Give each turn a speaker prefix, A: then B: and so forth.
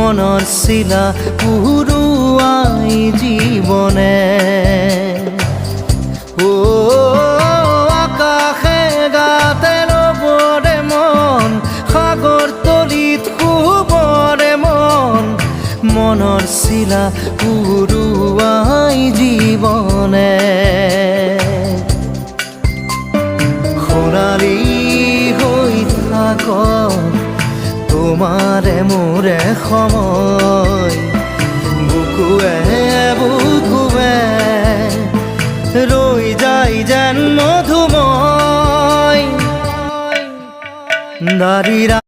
A: মনৰ চিলা উৰুৱাই জীৱনে ও আকাশে গাতে ৰবৰে মন সাগৰ তলিত শুবৰে মন মনৰ চিলা উৰুৱাই জীৱনে সোণালী হৈ থাক তোমাৰে মোৰে সময় বুকুৱে বুকুৱে ৰৈ যায় যেন মধুময় নাৰীৰা